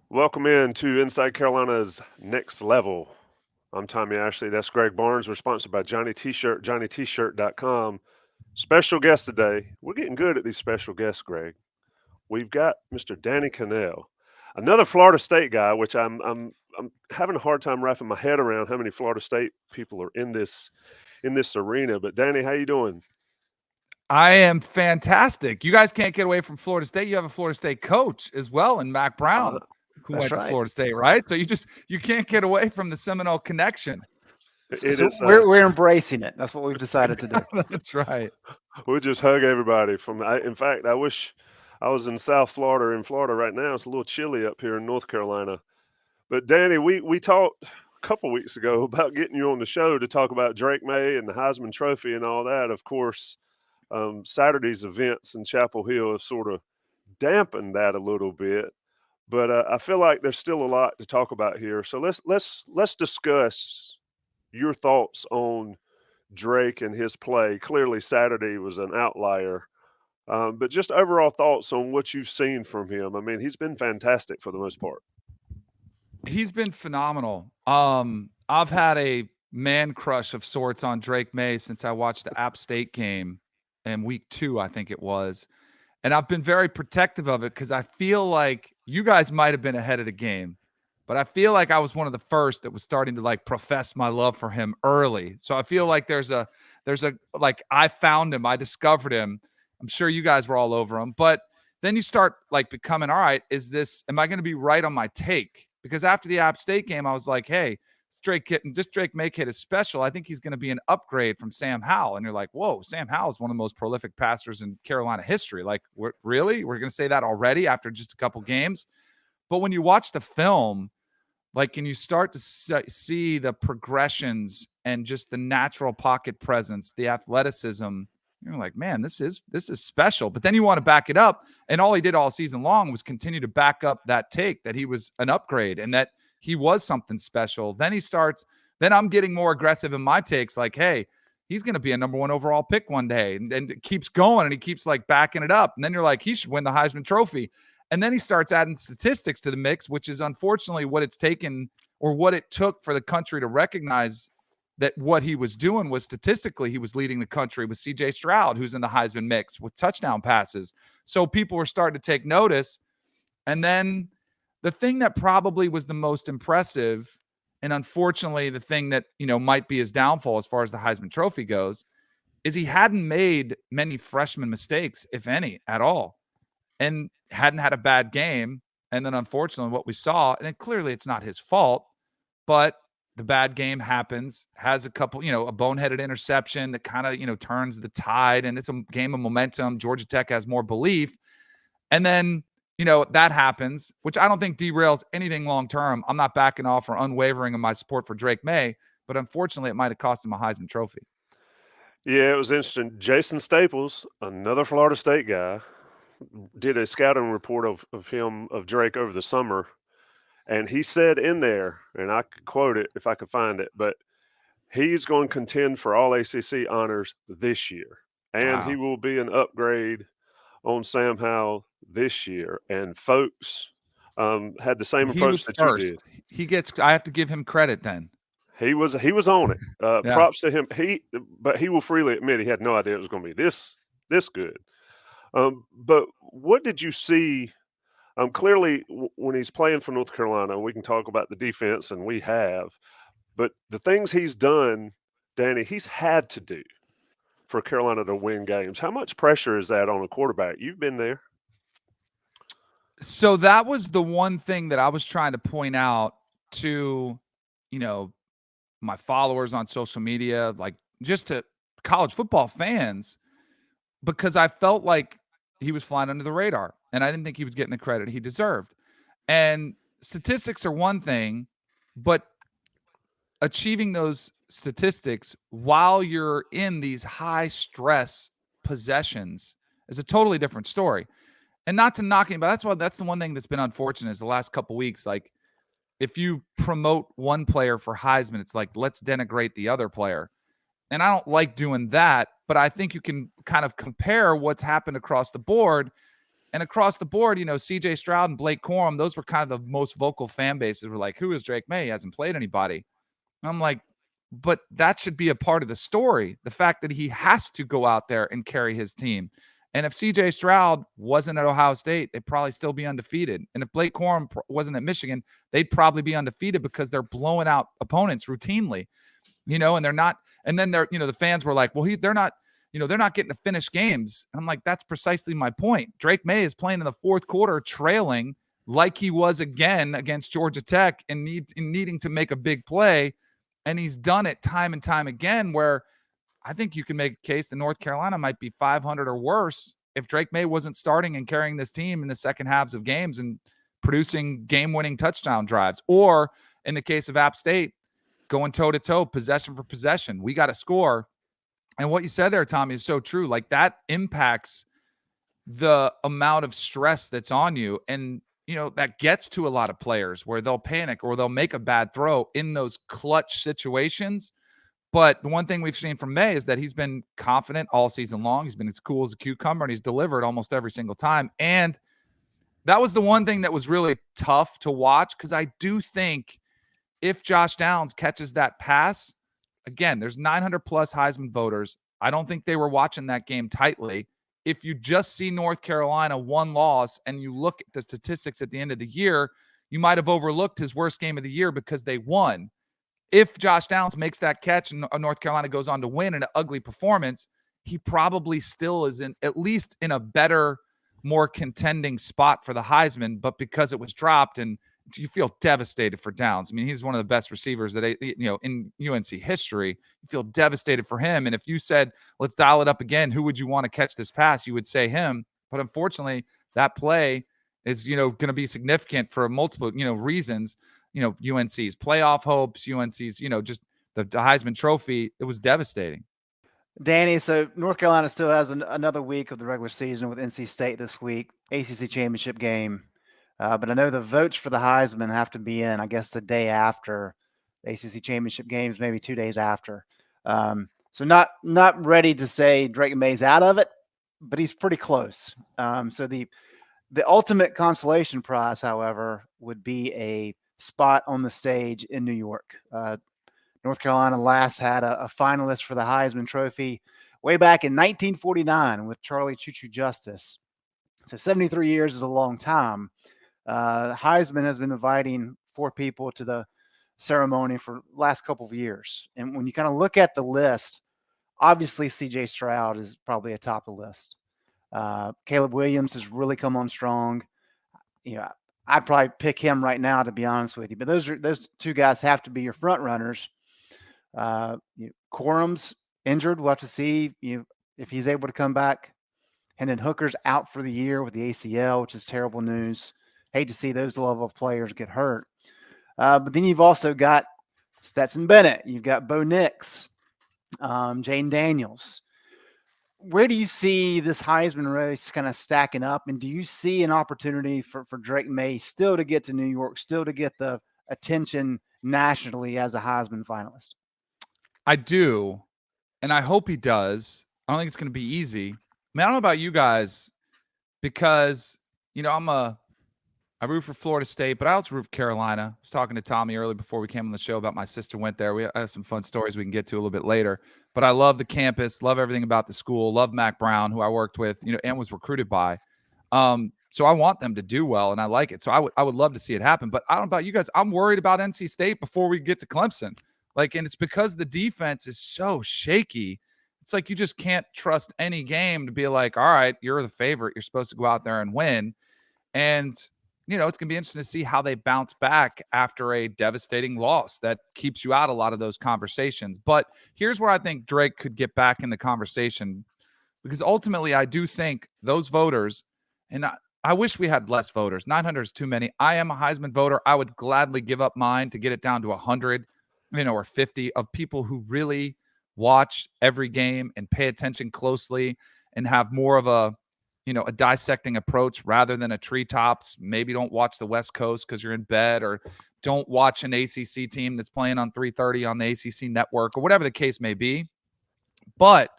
Welcome in to Inside Carolina's Next Level. I'm Tommy Ashley. That's Greg Barnes. We're sponsored by Johnny T-Shirt, JohnnyT-Shirt.com. Special guest today. We're getting good at these special guests, Greg. We've got Mr. Danny Kanell, another Florida State guy, which I'm having a hard time wrapping my head around how many Florida State people are in this arena. But Danny, how you doing? I am fantastic. You guys can't get away from Florida State. You have a Florida State coach as well, and Mac Uh, Brown, who That's went to right. Florida State, right? So you can't get away from the Seminole connection. So, it so is. we're embracing it. That's what we've decided to do. That's right. We'll just hug everybody from. In fact, I wish I was in South Florida. In Florida right now, it's a little chilly up here in North Carolina. But Danny, we talked a couple weeks ago about getting you on the show to talk about Drake Maye and the Heisman Trophy and all that. Of course, Saturday's events in Chapel Hill have sort of dampened that a little bit. But I feel like there's still a lot to talk about here. So let's discuss your thoughts on Drake and his play. Clearly, Saturday was an outlier. But just overall thoughts on what you've seen from him. I mean, he's been fantastic for the most part. He's been phenomenal. I've had a man crush of sorts on Drake Maye since I watched the App State game in week 2, I think it was. And I've been very protective of it because I feel like you guys might have been ahead of the game, but I feel like I was one of the first that was starting to like profess my love for him early. So I feel like there's a like I found him, I discovered him. I'm sure you guys were all over him, but then you start like becoming, all right, am I going to be right on my take? Because after the App State game, I was like, hey, Drake Maye kid is special. I think he's going to be an upgrade from Sam Howell. And you're like, whoa, Sam Howell is one of the most prolific passers in Carolina history. Like, really? We're going to say that already after just a couple games? But when you watch the film, like, and you start to see the progressions and just the natural pocket presence, the athleticism, you're like, man, this is special. But then you want to back it up. And all he did all season long was continue to back up that take that he was an upgrade and that he was something special. Then I'm getting more aggressive in my takes, like, hey, he's going to be a number 1 overall pick one day. And it keeps going and he keeps like backing it up. And then you're like, he should win the Heisman Trophy. And then he starts adding statistics to the mix, which is unfortunately what it's taken or what it took for the country to recognize that what he was doing was statistically he was leading the country with CJ Stroud, who's in the Heisman mix with touchdown passes. So people were starting to take notice. And then the thing that probably was the most impressive, and unfortunately the thing that, might be his downfall as far as the Heisman Trophy goes, is he hadn't made many freshman mistakes, if any, at all, and hadn't had a bad game. And then unfortunately what we saw, and clearly it's not his fault, but the bad game happens, has a couple, a boneheaded interception that kind of, turns the tide, and it's a game of momentum. Georgia Tech has more belief. And then, that happens, which I don't think derails anything long-term. I'm not backing off or unwavering in my support for Drake Maye, but unfortunately it might have cost him a Heisman Trophy. Yeah, it was interesting. Jason Staples, another Florida State guy, did a scouting report of Drake over the summer. And he said in there, and I could quote it if I could find it, but he's going to contend for all ACC honors this year. And he Wow. will be an upgrade on Sam Howell this year. And folks had the same Well, he approach was that you first. did. I have to give him credit then. He was on it. Yeah. Props to him. But he will freely admit he had no idea it was going to be this good. But what did you see? Clearly, when he's playing for North Carolina, we can talk about the defense, and we have. But the things he's done, Danny, he's had to do for Carolina to win games. How much pressure is that on a quarterback? You've been there. So that was the one thing that I was trying to point out to, my followers on social media, like just to college football fans, because I felt like he was flying under the radar and I didn't think he was getting the credit he deserved. And statistics are one thing, but achieving those statistics while you're in these high stress possessions is a totally different story. And not to knock him, but that's the one thing that's been unfortunate is the last couple weeks. Like, if you promote one player for Heisman, it's like, let's denigrate the other player. And I don't like doing that, but I think you can kind of compare what's happened across the board. And across the board, CJ Stroud and Blake Corum, those were kind of the most vocal fan bases. Were like, who is Drake Maye? He hasn't played anybody. And I'm like, but that should be a part of the story. The fact that he has to go out there and carry his team. And if CJ Stroud wasn't at Ohio State, they'd probably still be undefeated. And if Blake Corum wasn't at Michigan, they'd probably be undefeated because they're blowing out opponents routinely, and they're not. And then the fans were like, well, they're not getting to finish games. And I'm like, that's precisely my point. Drake Maye is playing in the fourth quarter, trailing like he was again against Georgia Tech and needing to make a big play. And he's done it time and time again, where I think you can make a case that North Carolina might be 500 or worse if Drake Maye wasn't starting and carrying this team in the second halves of games and producing game-winning touchdown drives. Or in the case of App State, going toe-to-toe, possession for possession. We got to score. And what you said there, Tommy, is so true. Like, that impacts the amount of stress that's on you. And, that gets to a lot of players where they'll panic or they'll make a bad throw in those clutch situations. But the one thing we've seen from Maye is that he's been confident all season long. He's been as cool as a cucumber, and he's delivered almost every single time. And that was the one thing that was really tough to watch, because I do think if Josh Downs catches that pass, again, there's 900 plus Heisman voters. I don't think they were watching that game tightly. If you just see North Carolina one loss and you look at the statistics at the end of the year, you might have overlooked his worst game of the year because they won. If Josh Downs makes that catch and North Carolina goes on to win in an ugly performance, he probably still is at least in a better, more contending spot for the Heisman. But because it was dropped, and you feel devastated for Downs. I mean, he's one of the best receivers that in UNC history. You feel devastated for him. And if you said, let's dial it up again, who would you want to catch this pass? You would say him. But unfortunately, that play is going to be significant for multiple reasons. UNC's playoff hopes, UNC's just the Heisman Trophy. It was devastating. Danny, so North Carolina still has another week of the regular season with NC State this week, ACC championship game. But I know the votes for the Heisman have to be in, I guess, the day after the ACC championship games, maybe 2 days after. So not ready to say Drake Maye's out of it, but he's pretty close. So the ultimate consolation prize, however, would be a spot on the stage in New York. North Carolina last had a finalist for the Heisman Trophy way back in 1949 with Charlie Choo-Choo Justice. So 73 years is a long time. Heisman has been inviting 4 people to the ceremony for the last couple of years. And when you kind of look at the list, obviously CJ Stroud is probably atop the list. Caleb Williams has really come on strong. I'd probably pick him right now, to be honest with you. But those 2 guys have to be your front runners. Corum's injured. We'll have to see if he's able to come back. Hendon Hooker's out for the year with the ACL, which is terrible news. Hate to see those level of players get hurt. But then you've also got Stetson Bennett. You've got Bo Nix, Jaden Daniels. Where do you see this Heisman race kind of stacking up? And do you see an opportunity for Drake Maye still to get to New York, still to get the attention nationally as a Heisman finalist? I do, and I hope he does. I don't think it's going to be easy. I mean, I don't know about you guys, because, I root for Florida State, but I also root for Carolina. I was talking to Tommy early before we came on the show about my sister went there. We have some fun stories we can get to a little bit later. But I love the campus, love everything about the school, love Mac Brown, who I worked with, and was recruited by. So I want them to do well, and I like it. So I would love to see it happen. But I don't know about you guys. I'm worried about NC State before we get to Clemson. And it's because the defense is so shaky. It's like you just can't trust any game to be like, all right, you're the favorite. You're supposed to go out there and win. And it's going to be interesting to see how they bounce back after a devastating loss that keeps you out a lot of those conversations. But here's where I think Drake could get back in the conversation, because ultimately I do think those voters, and I wish we had less voters. 900 is too many. I am a Heisman voter. I would gladly give up mine to get it down to 100, or 50 of people who really watch every game and pay attention closely and have more of a dissecting approach rather than a treetops. Maybe don't watch the West Coast because you're in bed, or don't watch an ACC team that's playing on 3:30 on the ACC network, or whatever the case may be. But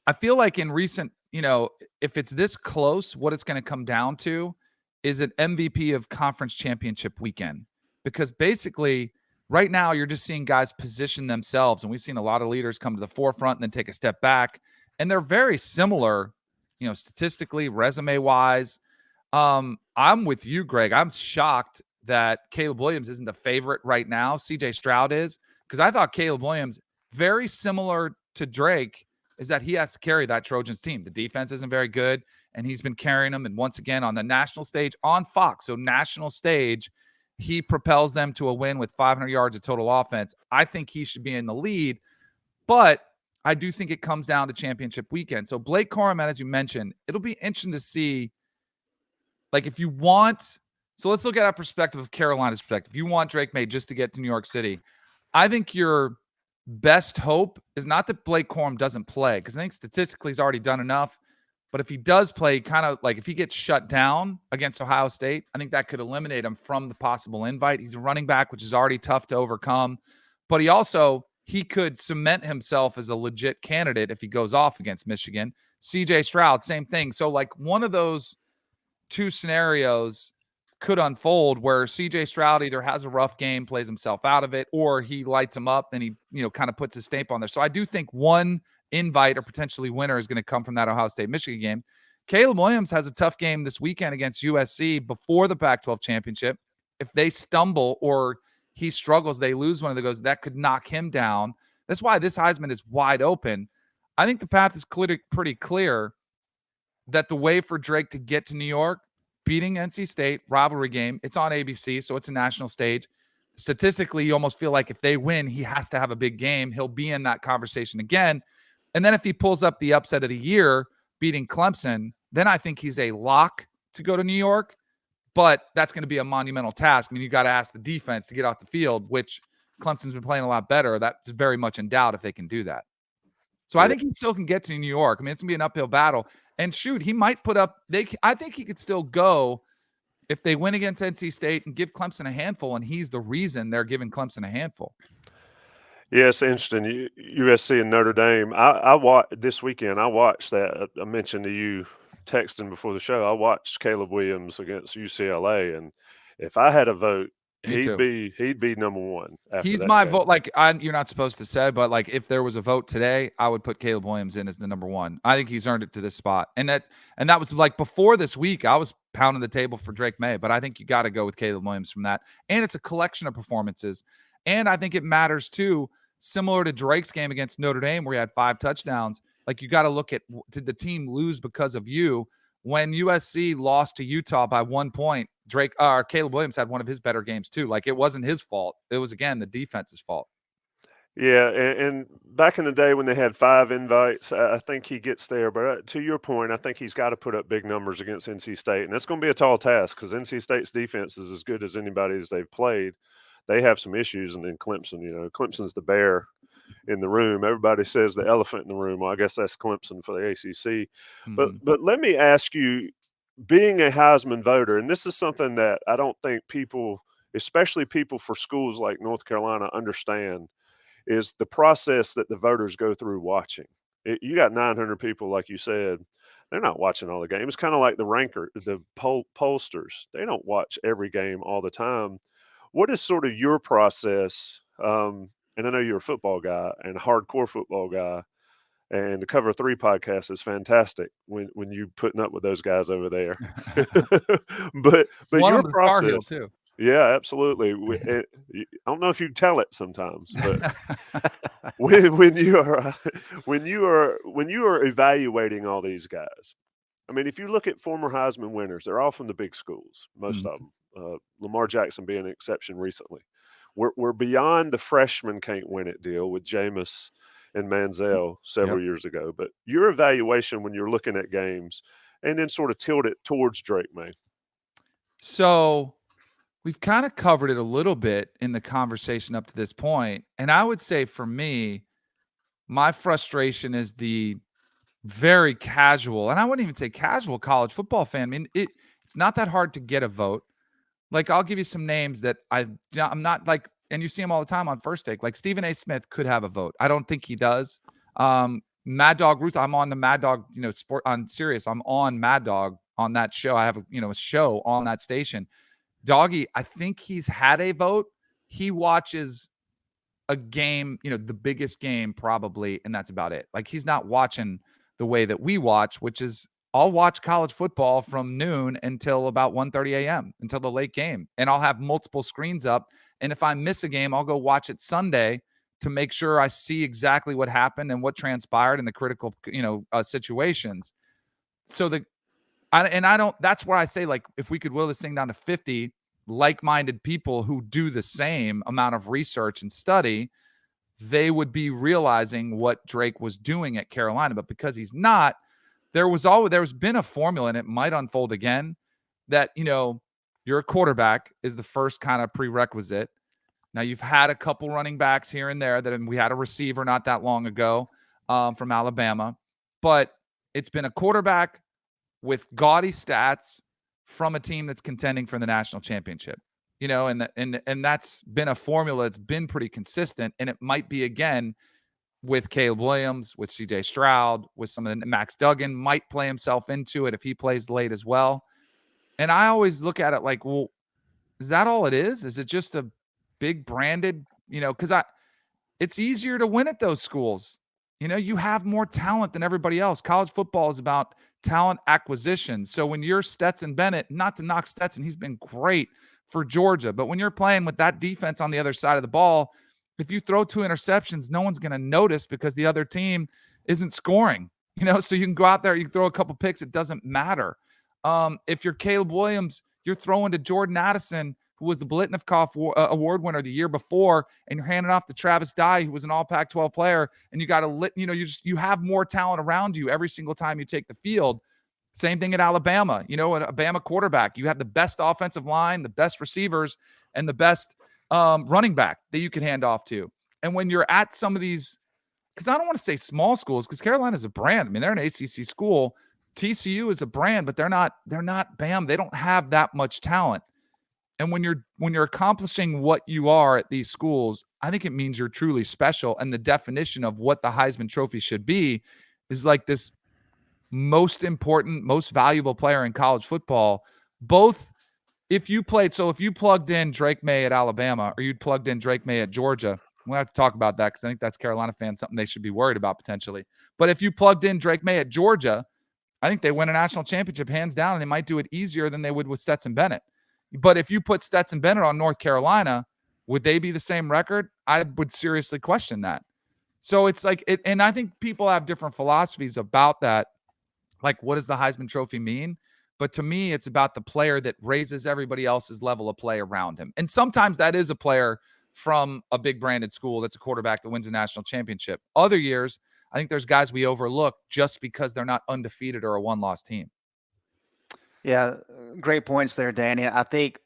I feel like in recent if it's this close, what it's going to come down to is an MVP of conference championship weekend. Because basically, right now, you're just seeing guys position themselves. And we've seen a lot of leaders come to the forefront and then take a step back. And they're very similar, statistically, resume-wise. I'm with you, Greg. I'm shocked that Caleb Williams isn't the favorite right now. CJ Stroud is, because I thought Caleb Williams, very similar to Drake, is that he has to carry that Trojans team. The defense isn't very good, and he's been carrying them. And once again, on the national stage on Fox, so national stage, he propels them to a win with 500 yards of total offense. I think he should be in the lead, but I do think it comes down to championship weekend. So Blake Corum, as you mentioned, it'll be interesting to see, like, if you want, so let's look at our perspective of Carolina's perspective. If you want Drake Maye just to get to New York City, I think your best hope is not that Blake Corum doesn't play, because I think statistically he's already done enough. But if he does play, kind of like if he gets shut down against Ohio State, I think that could eliminate him from the possible invite. He's a running back, which is already tough to overcome. But he could cement himself as a legit candidate if he goes off against Michigan. CJ Stroud, same thing. So like one of those two scenarios could unfold where CJ Stroud either has a rough game, plays himself out of it, or he lights him up and he, kind of puts his stamp on there. So I do think one invite or potentially winner is going to come from that Ohio State Michigan game. Caleb Williams has a tough game this weekend against USC before the Pac-12 championship. If they stumble or he struggles, they lose one of those, that could knock him down. That's why this Heisman is wide open. I think the path is pretty clear that the way for Drake to get to New York, beating NC State, rivalry game, it's on ABC, so it's a national stage. Statistically, you almost feel like if they win, he has to have a big game. He'll be in that conversation again. And then if he pulls up the upset of the year, beating Clemson, then I think he's a lock to go to New York. But that's going to be a monumental task. I mean, you got to ask the defense to get off the field, which Clemson's been playing a lot better. That's very much in doubt if they can do that. So I think he still can get to New York. I mean, it's going to be an uphill battle. And shoot, he might put up – I think he could still go if they win against NC State and give Clemson a handful, and he's the reason they're giving Clemson a handful. Yeah, it's interesting. USC and Notre Dame. I watched this weekend. I watched that. I mentioned to you texting before the show. I watched Caleb Williams against UCLA, and if I had a vote, he'd be number one. He's my vote. Like you're not supposed to say, but like if there was a vote today, I would put Caleb Williams in as the number one. I think he's earned it to this spot, and that was like before this week. I was pounding the table for Drake Maye, but I think you got to go with Caleb Williams from that. And it's a collection of performances, and I think it matters too. Similar to Drake's game against Notre Dame, where he had 5 touchdowns. Like you got to look at, did the team lose because of you? When USC lost to Utah by 1 point, Caleb Williams had one of his better games too. Like it wasn't his fault. It was, again, the defense's fault. Yeah, and back in the day when they had 5 invites, I think he gets there. But to your point, I think he's got to put up big numbers against NC State. And that's going to be a tall task because NC State's defense is as good as anybody's they've played. They have some issues. And then Clemson, Clemson's the bear in the room. Everybody says the elephant in the room. Well, I guess that's Clemson for the ACC. Mm-hmm. But let me ask you, being a Heisman voter, and this is something that I don't think people, especially people for schools like North Carolina, understand, is the process that the voters go through watching. You got 900 people, like you said. They're not watching all the games. It's kind of like the pollsters. They don't watch every game all the time. What is sort of your process? And I know you're a football guy and a hardcore football guy, and the Cover 3 podcast is fantastic when you're putting up with those guys over there. but one your of process too. Yeah, absolutely. I don't know if you tell it sometimes, but when you are evaluating all these guys, I mean, if you look at former Heisman winners, they're all from the big schools, most of them. Lamar Jackson being an exception recently. We're beyond the freshman can't win it deal with Jameis and Manziel several years ago. But your evaluation when you're looking at games and then sort of tilt it towards Drake Maye. So we've kind of covered it a little bit in the conversation up to this point. And I would say for me, my frustration is the very casual, and I wouldn't even say casual college football fan. I mean, it's not that hard to get a vote. Like, I'll give you some names that I'm not like, and you see them all the time on First Take. Like Stephen A. Smith could have a vote. I don't think he does. Mad Dog Ruth, I'm on the Mad Dog, sport on Sirius. I'm on Mad Dog on that show. I have a show on that station. Doggy, I think he's had a vote. He watches a game, the biggest game probably, and that's about it. Like, he's not watching the way that we watch, which is I'll watch college football from noon until about 1:30 a.m. until the late game, and I'll have multiple screens up. And if I miss a game, I'll go watch it Sunday to make sure I see exactly what happened and what transpired in the critical, situations. So that's where I say, like, if we could will this thing down to 50 like-minded people who do the same amount of research and study, they would be realizing what Drake was doing at Carolina. But because he's not, there's been a formula, and it might unfold again, that, you're a quarterback is the first kind of prerequisite. Now, you've had a couple running backs here and there we had a receiver not that long ago from Alabama, but it's been a quarterback with gaudy stats from a team that's contending for the national championship, and that's been a formula that's been pretty consistent. And it might be again with Caleb Williams, with CJ Stroud, with some of the Max Duggan might play himself into it if he plays late as well. And I always look at it like, well, is that all it is? Is it just a big branded, because it's easier to win at those schools. You have more talent than everybody else. College football is about talent acquisition. So when you're Stetson Bennett, not to knock Stetson, he's been great for Georgia, but when you're playing with that defense on the other side of the ball, if you throw 2 interceptions, no one's going to notice because the other team isn't scoring, so you can go out there, you can throw a couple picks. It doesn't matter. If you're Caleb Williams, you're throwing to Jordan Addison, who was the Blitnikoff Award winner the year before, and you're handing off to Travis Dye, who was an all Pac-12 player, and you got to, you have more talent around you every single time you take the field. Same thing at Alabama, a Bama quarterback. You have the best offensive line, the best receivers, and the best running back that you can hand off to. And when you're at some of these, because I don't want to say small schools, because Carolina's a brand. I mean, they're an ACC school. TCU is a brand, but they're not BAM. They don't have that much talent. And when you're accomplishing what you are at these schools, I think it means you're truly special. And the definition of what the Heisman Trophy should be is like this most important, most valuable player in college football. Both if you plugged in Drake Maye at Alabama or you'd plugged in Drake Maye at Georgia, we'll have to talk about that because I think that's Carolina fans, something they should be worried about potentially. But if you plugged in Drake Maye at Georgia, I think they win a national championship hands down, and they might do it easier than they would with Stetson Bennett. But if you put Stetson Bennett on North Carolina, would they be the same record? I would seriously question that. So it's like, and I think people have different philosophies about that. Like, what does the Heisman Trophy mean? But to me, it's about the player that raises everybody else's level of play around him. And sometimes that is a player from a big branded school that's a quarterback that wins a national championship. Other years, I think there's guys we overlook just because they're not undefeated or a one-loss team. Yeah, great points there, Danny. I think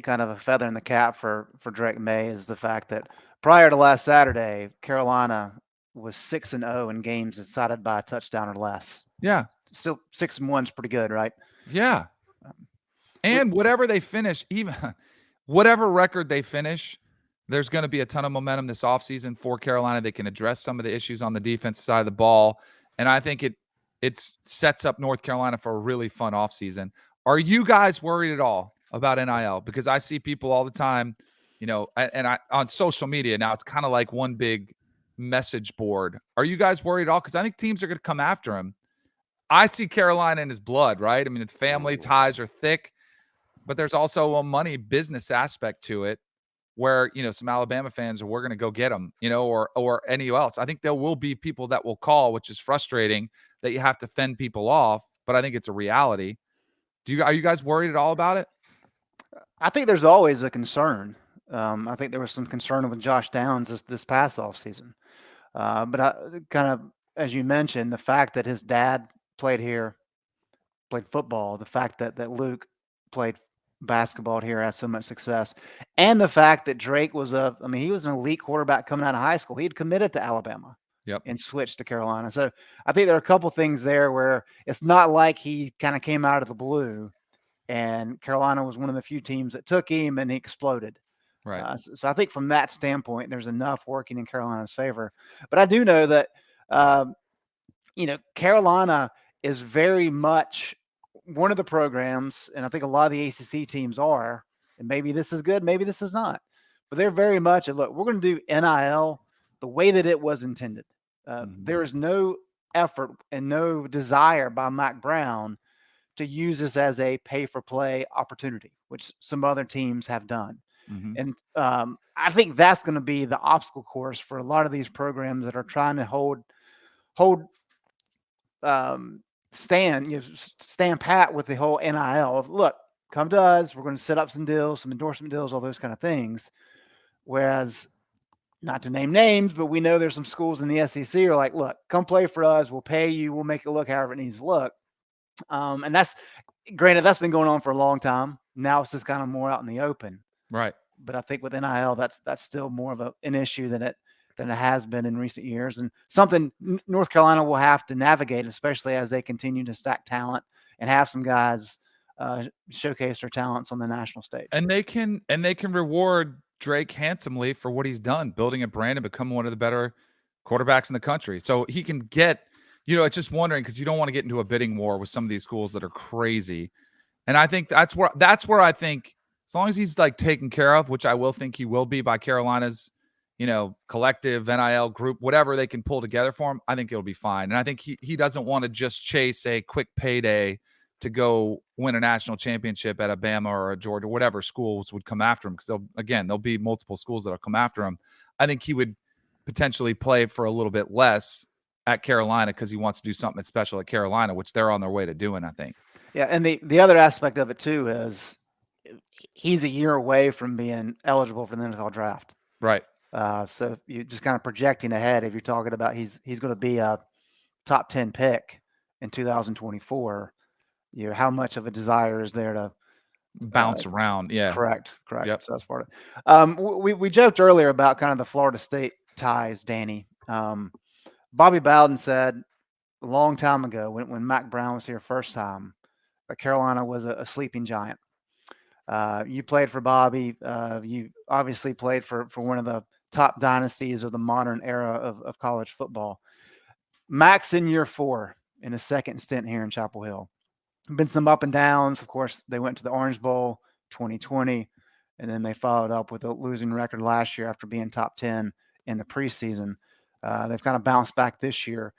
kind of a feather in the cap for Drake Maye is the fact that prior to last Saturday, Carolina was 6-0 in games decided by a touchdown or less. Yeah. Still 6-1 is pretty good, right? Yeah. And whatever they finish, even whatever record they finish, there's going to be a ton of momentum this offseason for Carolina. They can address some of the issues on the defensive side of the ball. And I think it sets up North Carolina for a really fun offseason. Are you guys worried at all about NIL? Because I see people all the time, on social media now, it's kind of like one big message board. Are you guys worried at all? Because I think teams are going to come after him. I see Carolina in his blood, right? I mean, the family ties are thick, but there's also a money business aspect to it where, some Alabama fans are, we're going to go get them, or any else. I think there will be people that will call, which is frustrating that you have to fend people off, but I think it's a reality. Are you guys worried at all about it? I think there's always a concern. I think there was some concern with Josh Downs this past offseason. But I kind of, as you mentioned, the fact that his dad played here, played football, the fact that Luke played basketball here, has so much success, and the fact that Drake was he was an elite quarterback coming out of high school. He had committed to Alabama. Yep. And switched to Carolina. So I think there are a couple things there where it's not like he kind of came out of the blue and Carolina was one of the few teams that took him and he exploded. Right. So I think from that standpoint, there's enough working in Carolina's favor. But I do know that Carolina is very much one of the programs, and I think a lot of the ACC teams are, and maybe this is good, maybe this is not, but they're very much, look, we're going to do NIL the way that it was intended. There is no effort and no desire by Mack Brown to use this as a pay-for-play opportunity, which some other teams have done. And I think that's going to be the obstacle course for a lot of these programs that are trying to stand pat with the whole NIL of, look, come to us, we're going to set up some deals, some endorsement deals, all those kind of things. Whereas, not to name names, but we know there's some schools in the SEC are like, look, come play for us, we'll pay you, we'll make it look however it needs to look. And that's, granted, that's been going on for a long time. Now it's just kind of more out in the open. Right. But I think with NIL, that's still more of an issue than it has been in recent years, and something North Carolina will have to navigate, especially as they continue to stack talent and have some guys showcase their talents on the national stage. And they can reward Drake handsomely for what he's done, building a brand and becoming one of the better quarterbacks in the country. So he can get, it's just wondering, because you don't want to get into a bidding war with some of these schools that are crazy. And I think that's where I think, as long as he's like taken care of, which I will think he will be by Carolina's, collective NIL group, whatever they can pull together for him, I think it'll be fine. And I think he doesn't want to just chase a quick payday to go win a national championship at a Bama or a Georgia, whatever schools would come after him. Because there'll be multiple schools that'll come after him. I think he would potentially play for a little bit less at Carolina because he wants to do something special at Carolina, which they're on their way to doing, I think. Yeah, and the other aspect of it too is he's a year away from being eligible for the NFL draft. Right. So you're just kind of projecting ahead. If you're talking about he's going to be a top 10 pick in 2024, how much of a desire is there to bounce around? Yeah. Correct. Yep. So that's part of it. We joked earlier about kind of the Florida State ties, Danny. Bobby Bowden said a long time ago when Mack Brown was here first time that Carolina was a sleeping giant. You played for Bobby. You obviously played for one of the top dynasties of the modern era of college football. Mack's in year 4 in his second stint here in Chapel Hill. Been some up and downs. Of course, they went to the Orange Bowl 2020, and then they followed up with a losing record last year after being top 10 in the preseason. They've kind of bounced back this year.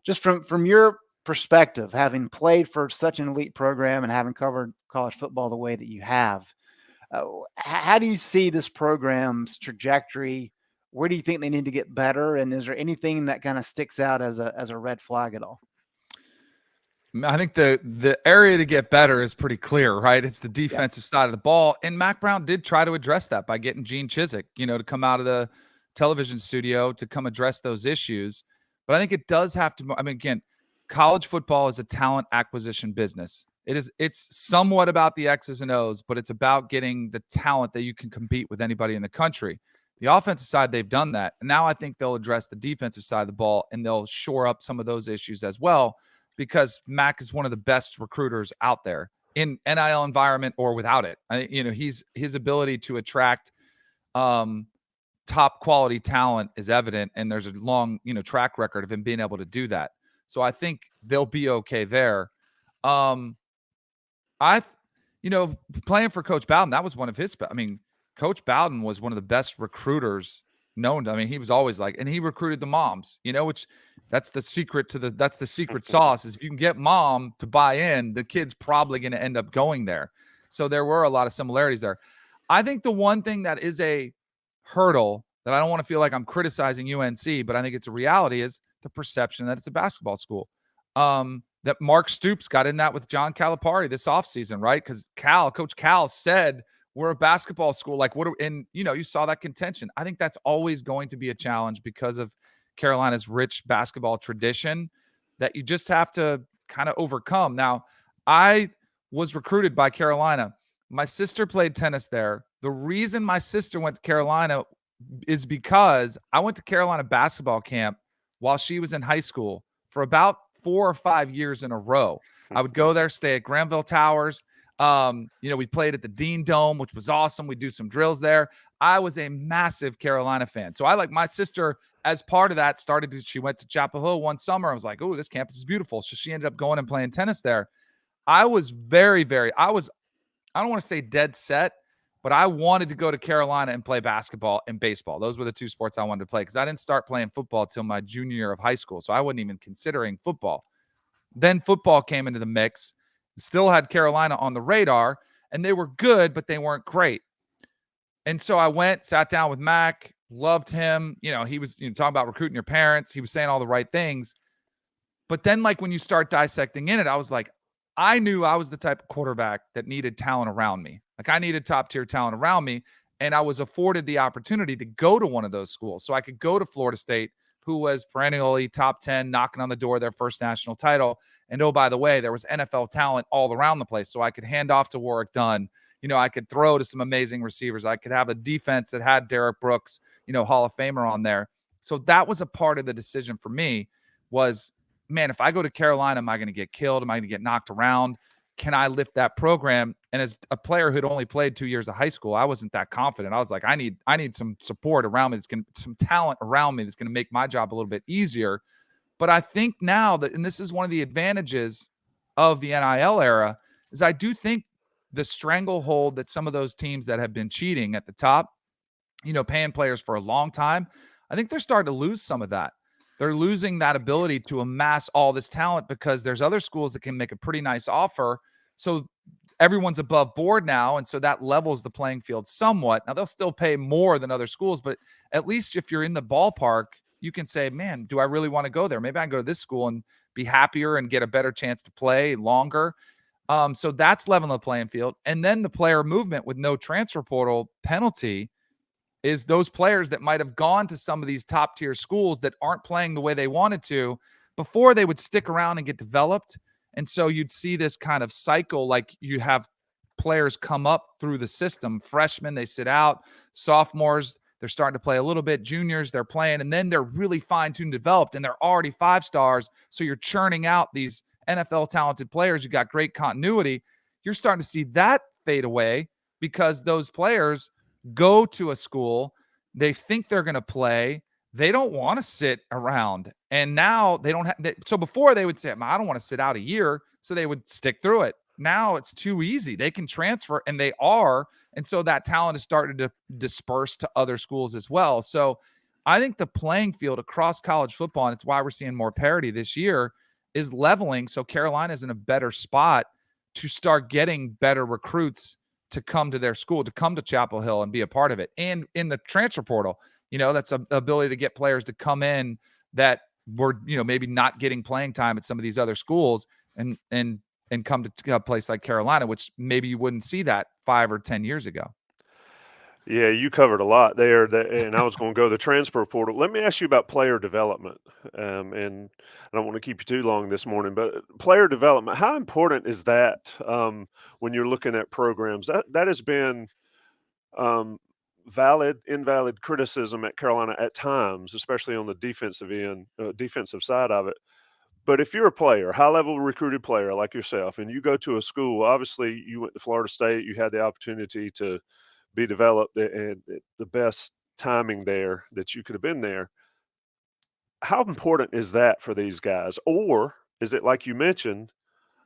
Just from your perspective, having played for such an elite program and having covered college football the way that you have, how do you see this program's trajectory? Where do you think they need to get better? And is there anything that kind of sticks out as a red flag at all? I think the area to get better is pretty clear, right? It's the defensive side of the ball. And Mack Brown did try to address that by getting Gene Chizik, to come out of the television studio to come address those issues. But I think it does have to, again, college football is a talent acquisition business. It's somewhat about the X's and O's, but it's about getting the talent that you can compete with anybody in the country. The offensive side, they've done that. And now I think they'll address the defensive side of the ball, and they'll shore up some of those issues as well, because Mack is one of the best recruiters out there in NIL environment or without it. His ability to attract top quality talent is evident, and there's a long, track record of him being able to do that. So I think they'll be okay there. Playing for Coach Bowden, that was one of his. Coach Bowden was one of the best recruiters known. He was always and he recruited the moms. Which that's the secret that's the secret sauce. Is if you can get mom to buy in, the kid's probably going to end up going there. So there were a lot of similarities there. I think the one thing that is a hurdle that I don't want to feel like I'm criticizing UNC, but I think it's a reality, is the perception that it's a basketball school. That Mark Stoops got in that with John Calipari this offseason, right? Because Coach Cal said we're a basketball school. You saw that contention. I think that's always going to be a challenge because of Carolina's rich basketball tradition that you just have to kind of overcome. Now, I was recruited by Carolina. My sister played tennis there. The reason my sister went to Carolina is because I went to Carolina basketball camp while she was in high school for about 4 or 5 years in a row. I would go there, stay at Granville Towers. We played at the Dean Dome, which was awesome. We do some drills there. I was a massive Carolina fan. So my sister, as part of that, she went to Chapel Hill one summer. I was like, oh, this campus is beautiful. So she ended up going and playing tennis there. I was I don't want to say dead set, but I wanted to go to Carolina and play basketball and baseball. Those were the two sports I wanted to play because I didn't start playing football till my junior year of high school. So I wasn't even considering football. Then football came into the mix, still had Carolina on the radar, and they were good, but they weren't great. And so I sat down with Mac, loved him. He was talking about recruiting your parents. He was saying all the right things. But then, like, when you start dissecting in it, I was like, I knew I was the type of quarterback that needed talent around me. Like, I needed top-tier talent around me, and I was afforded the opportunity to go to one of those schools. So I could go to Florida State, who was perennially top 10, knocking on the door of their first national title. And, oh, by the way, there was NFL talent all around the place. So I could hand off to Warwick Dunn. I could throw to some amazing receivers. I could have a defense that had Derek Brooks, Hall of Famer on there. So that was a part of the decision for me was, man, if I go to Carolina, am I going to get killed? Am I going to get knocked around? Can I lift that program? And as a player who'd only played 2 years of high school, I wasn't that confident. I was like, I need some support around me. Some talent around me that's going to make my job a little bit easier. But I think now that, and this is one of the advantages of the NIL era, is I do think the stranglehold that some of those teams that have been cheating at the top, paying players for a long time, I think they're starting to lose some of that. They're losing that ability to amass all this talent because there's other schools that can make a pretty nice offer. So everyone's above board now. And so that levels the playing field somewhat. Now they'll still pay more than other schools, but at least if you're in the ballpark, you can say, man, do I really want to go there? Maybe I can go to this school and be happier and get a better chance to play longer. So that's leveling the playing field. And then the player movement with no transfer portal penalty is those players that might have gone to some of these top tier schools that aren't playing the way they wanted to before, they would stick around and get developed. And so you'd see this kind of cycle, like you have players come up through the system. Freshmen, they sit out. Sophomores, they're starting to play a little bit. Juniors, they're playing, and then they're really fine-tuned, developed, and they're already 5 stars. So you're churning out these NFL talented players. You got great continuity. You're starting to see that fade away because those players go to a school, they think they're going to play, they don't want to sit around, and now they don't have. So before they would say, I don't want to sit out a year, so they would stick through it. Now it's too easy. They can transfer, and they are, and so that talent is starting to disperse to other schools as well. So I think the playing field across college football, and it's why we're seeing more parity this year, is leveling. So Carolina's in a better spot to start getting better recruits to come to their school, to come to Chapel Hill and be a part of it. And in the transfer portal, that's an ability to get players to come in that were, maybe not getting playing time at some of these other schools and come to a place like Carolina, which maybe you wouldn't see that 5 or 10 years ago. Yeah, you covered a lot there, and I was going to go to the transfer portal. Let me ask you about player development, and I don't want to keep you too long this morning, but player development, how important is that when you're looking at programs? That has been valid, invalid criticism at Carolina at times, especially on the defensive end, defensive side of it. But if you're a player, high-level recruited player like yourself, and you go to a school, obviously you went to Florida State, you had the opportunity to be developed and the best timing there that you could have been there. How important is that for these guys? Or is it like you mentioned,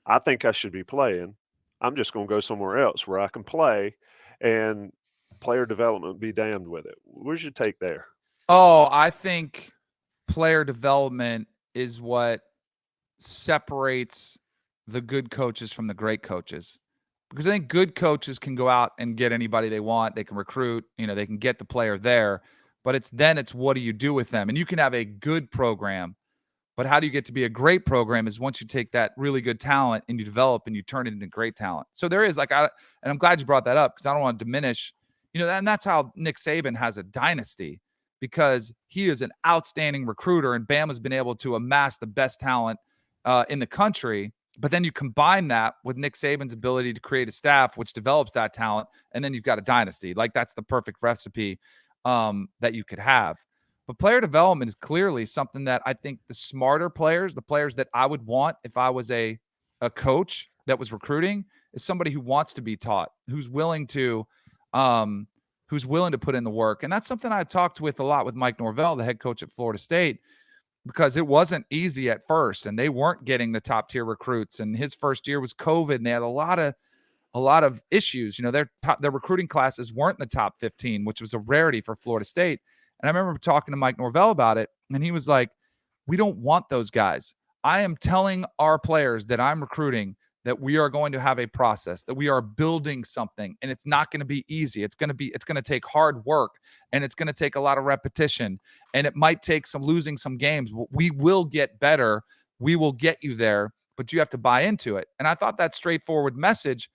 I think I should be playing, I'm just going to go somewhere else where I can play, and player development be damned with it? Where's your take there? Oh, I think player development is what separates the good coaches from the great coaches. Because I think good coaches can go out and get anybody they want. They can recruit, they can get the player there. But it's what do you do with them? And you can have a good program, but how do you get to be a great program is once you take that really good talent and you develop and you turn it into great talent. So there is and I'm glad you brought that up because I don't want to diminish, and that's how Nick Saban has a dynasty, because he is an outstanding recruiter and Bama's been able to amass the best talent in the country. But then you combine that with Nick Saban's ability to create a staff which develops that talent, and then you've got a dynasty. Like, that's the perfect recipe that you could have. But player development is clearly something that I think the smarter players, the players that I would want if I was a coach that was recruiting, is somebody who wants to be taught, who's willing to put in the work. And that's something I talked with a lot with Mike Norvell, the head coach at Florida State, because it wasn't easy at first and they weren't getting the top tier recruits. And his first year was COVID and they had a lot of issues. Their recruiting classes weren't in the top 15, which was a rarity for Florida State. And I remember talking to Mike Norvell about it, and he was like, we don't want those guys. I am telling our players that I'm recruiting that we are going to have a process, that we are building something, and it's not going to be easy. It's going to take hard work, and it's going to take a lot of repetition, and it might take some losing some games. We will get better. We will get you there, but you have to buy into it. And I thought that straightforward message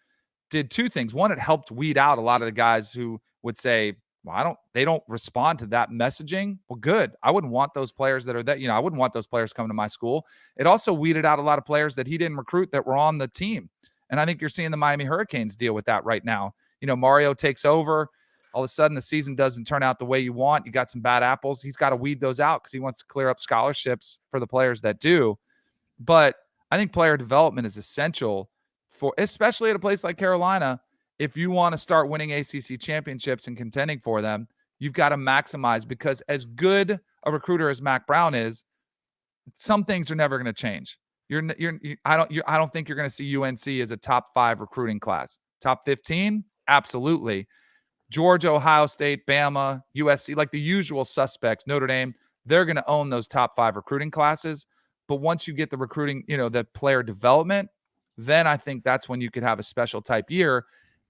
did two things. One, it helped weed out a lot of the guys who would say, well, they don't respond to that messaging. Well, good. I wouldn't want those players that are that, I wouldn't want those players coming to my school. It also weeded out a lot of players that he didn't recruit that were on the team. And I think you're seeing the Miami Hurricanes deal with that right now. Mario takes over. All of a sudden the season doesn't turn out the way you want. You got some bad apples. He's got to weed those out because he wants to clear up scholarships for the players that do. But I think player development is essential especially at a place like Carolina. If you want to start winning ACC championships and contending for them, you've got to maximize, because as good a recruiter as Mac Brown is, some things are never going to change. I don't think you're going to see UNC as a top 5 recruiting class. Top 15, absolutely. Georgia, Ohio State, Bama, USC, like the usual suspects, Notre Dame, they're going to own those top 5 recruiting classes. But once you get the recruiting, the player development, then I think that's when you could have a special type year.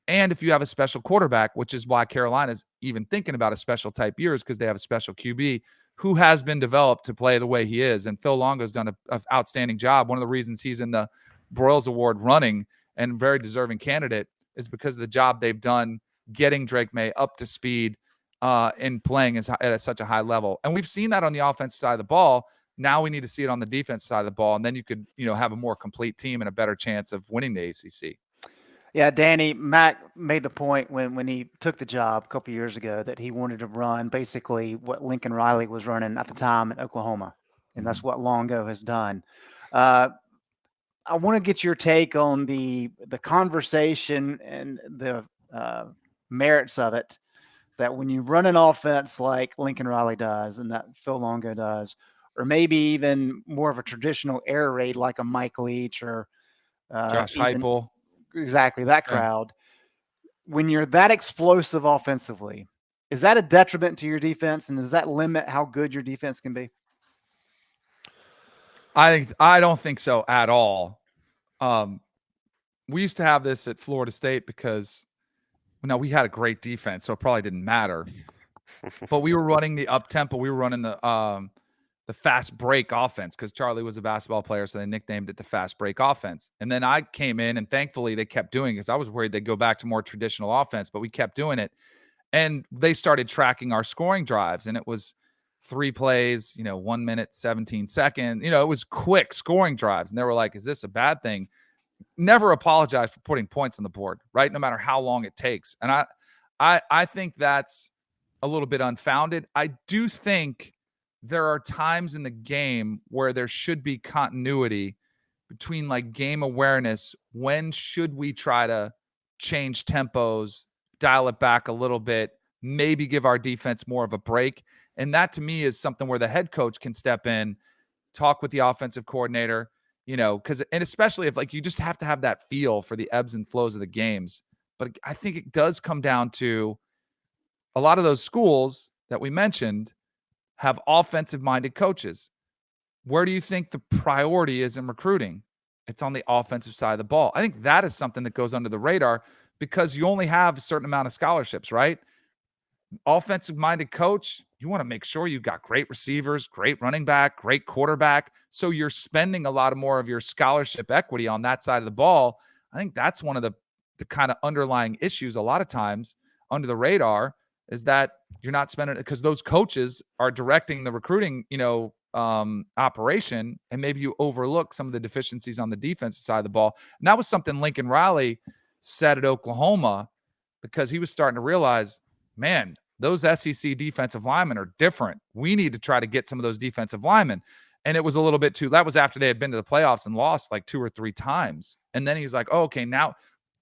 And if you have a special quarterback, which is why Carolina's even thinking about a special type year, is because they have a special QB who has been developed to play the way he is. And Phil Longo's done an outstanding job. One of the reasons he's in the Broyles Award running and very deserving candidate is because of the job they've done getting Drake Maye up to speed and playing at such a high level. And we've seen that on the offensive side of the ball. Now we need to see it on the defense side of the ball. And then you could, have a more complete team and a better chance of winning the ACC. Yeah, Danny, Mac made the point when he took the job a couple years ago that he wanted to run basically what Lincoln Riley was running at the time in Oklahoma, and that's what Longo has done. I want to get your take on the conversation and the merits of it, that when you run an offense like Lincoln Riley does and that Phil Longo does, or maybe even more of a traditional air raid like a Mike Leach or Josh Heupel. Exactly, that crowd. Yeah. When you're that explosive offensively, is that a detriment to your defense, and does that limit how good your defense can be? I don't think so at all. We used to have this at Florida State because we had a great defense, so it probably didn't matter. But we were running the up tempo. We were running the fast break offense because Charlie was a basketball player, so they nicknamed it the fast break offense. And then I came in, and thankfully they kept doing it because I was worried they'd go back to more traditional offense, but we kept doing it. And they started tracking our scoring drives, and it was 3 plays, 1 minute, 17 seconds. It was quick scoring drives. And they were like, is this a bad thing? Never apologize for putting points on the board, right? No matter how long it takes. And I think that's a little bit unfounded. I do think there are times in the game where there should be continuity between like game awareness. When should we try to change tempos, dial it back a little bit, maybe give our defense more of a break? And that to me is something where the head coach can step in, talk with the offensive coordinator, and especially if like you just have to have that feel for the ebbs and flows of the games. But I think it does come down to a lot of those schools that we mentioned have offensive-minded coaches. Where do you think the priority is in recruiting? It's on the offensive side of the ball. I think that is something that goes under the radar because you only have a certain amount of scholarships, right? Offensive-minded coach, you want to make sure you've got great receivers, great running back, great quarterback. So you're spending a lot more of your scholarship equity on that side of the ball. I think that's one of the kind of underlying issues a lot of times under the radar is that you're not spending it because those coaches are directing the recruiting, operation, and maybe you overlook some of the deficiencies on the defensive side of the ball. And that was something Lincoln Riley said at Oklahoma because he was starting to realize, man, those SEC defensive linemen are different. We need to try to get some of those defensive linemen. And it was a little bit that was after they had been to the playoffs and lost like 2 or 3 times. And then he's like, oh, okay, now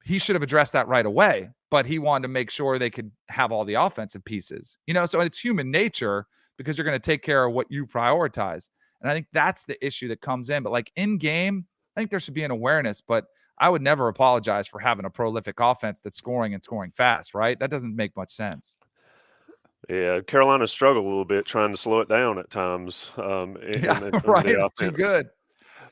he should have addressed that right away, but he wanted to make sure they could have all the offensive pieces, so it's human nature because you're going to take care of what you prioritize. And I think that's the issue that comes in. But like in game, I think there should be an awareness, but I would never apologize for having a prolific offense that's scoring and scoring fast, right? That doesn't make much sense. Yeah, Carolina struggled a little bit trying to slow it down at times. Right. The It's too good.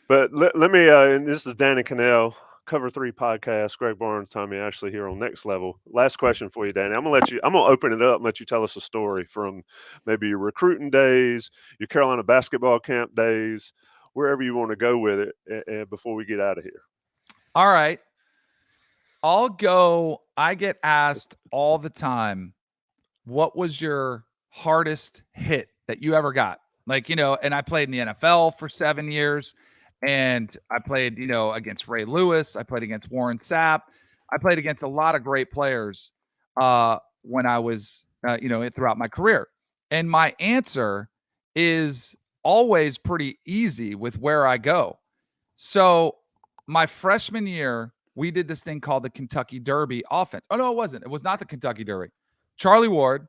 But let me, and this is Danny Kanell, Cover 3 podcast, Greg Barnes, Tommy Ashley here on Next Level. Last question for you, Danny. I'm going to open it up and let you tell us a story from maybe your recruiting days, your Carolina basketball camp days, wherever you want to go with it before we get out of here. All right. I'll go. I get asked all the time, what was your hardest hit that you ever got? Like, and I played in the NFL for 7 years, and I played, against Ray Lewis. I played against Warren Sapp. I played against a lot of great players when I was, throughout my career. And my answer is always pretty easy with where I go. So my freshman year, we did this thing called the Kentucky Derby offense. Oh, no, it wasn't. It was not the Kentucky Derby. Charlie Ward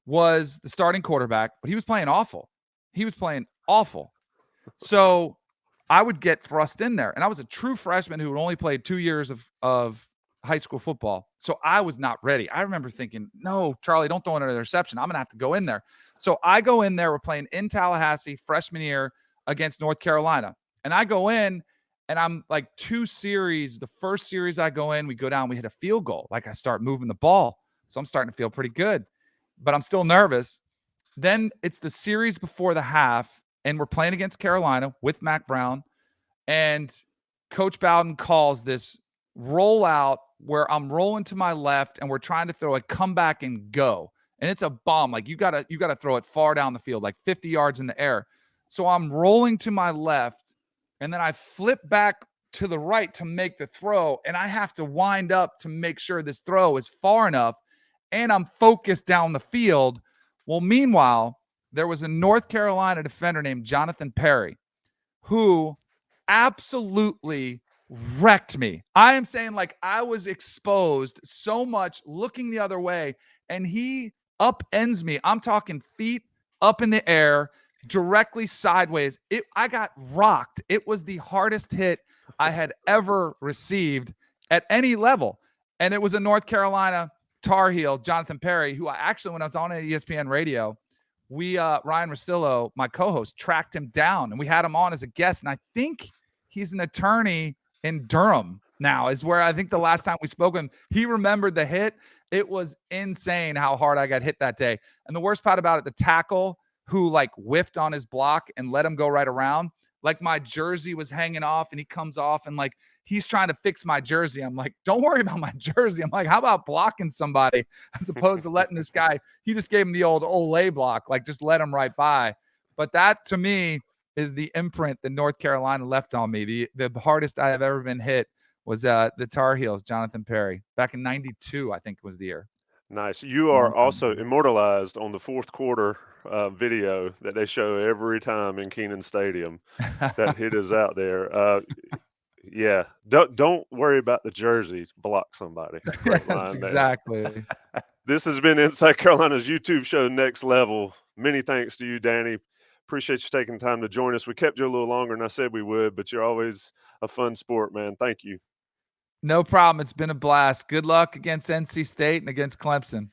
was the starting quarterback, but he was playing awful. So I would get thrust in there. And I was a true freshman who had only played 2 years of high school football. So I was not ready. I remember thinking, no, Charlie, don't throw an interception. I'm going to have to go in there. So I go in there. We're playing in Tallahassee freshman year against North Carolina. And I go in, and I'm like 2 series. The first series I go in, we go down, we hit a field goal. Like I start moving the ball. So I'm starting to feel pretty good, but I'm still nervous. Then it's the series before the half, and we're playing against Carolina with Mac Brown. And Coach Bowden calls this rollout where I'm rolling to my left, and we're trying to throw a comeback and go. And it's a bomb. Like you gotta throw it far down the field, like 50 yards in the air. So I'm rolling to my left, and then I flip back to the right to make the throw, and I have to wind up to make sure this throw is far enough, and I'm focused down the field. Well, meanwhile, there was a North Carolina defender named Jonathan Perry who absolutely wrecked me. I am saying, like, I was exposed so much looking the other way, and he upends me. I'm talking feet up in the air, directly sideways. I got rocked. It was the hardest hit I had ever received at any level. And it was a North Carolina Tar Heel, Jonathan Perry, who I actually, when I was on ESPN radio, Ryan Russillo, my co-host, tracked him down, and we had him on as a guest. And I think he's an attorney in Durham now, is where I think the last time we spoke with him, he remembered the hit. It was insane how hard I got hit that day. And the worst part about it, the tackle who like whiffed on his block and let him go right around, like my jersey was hanging off, and he comes off, and like he's trying to fix my jersey. I'm like, don't worry about my jersey. I'm like, how about blocking somebody as opposed to letting this guy, he just gave him the old Olay block, like just let him right by. But that to me is the imprint that North Carolina left on me. The hardest I have ever been hit was the Tar Heels, Jonathan Perry, back in 92, I think was the year. Nice. You are also immortalized on the fourth quarter video that they show every time in Kenan Stadium. That hit is out there. Yeah, don't worry about the jersey. Block somebody. Yes, exactly. This has been Inside Carolina's YouTube show, Next Level. Many thanks to you, Danny. Appreciate you taking time to join us. We kept you a little longer than I said we would, but you're always a fun sport, man. Thank you. No problem. It's been a blast. Good luck against NC State and against Clemson.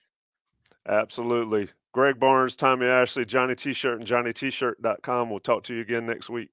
Absolutely. Greg Barnes, Tommy Ashley, Johnny T-Shirt, and JohnnyT-Shirt.com. We'll talk to you again next week.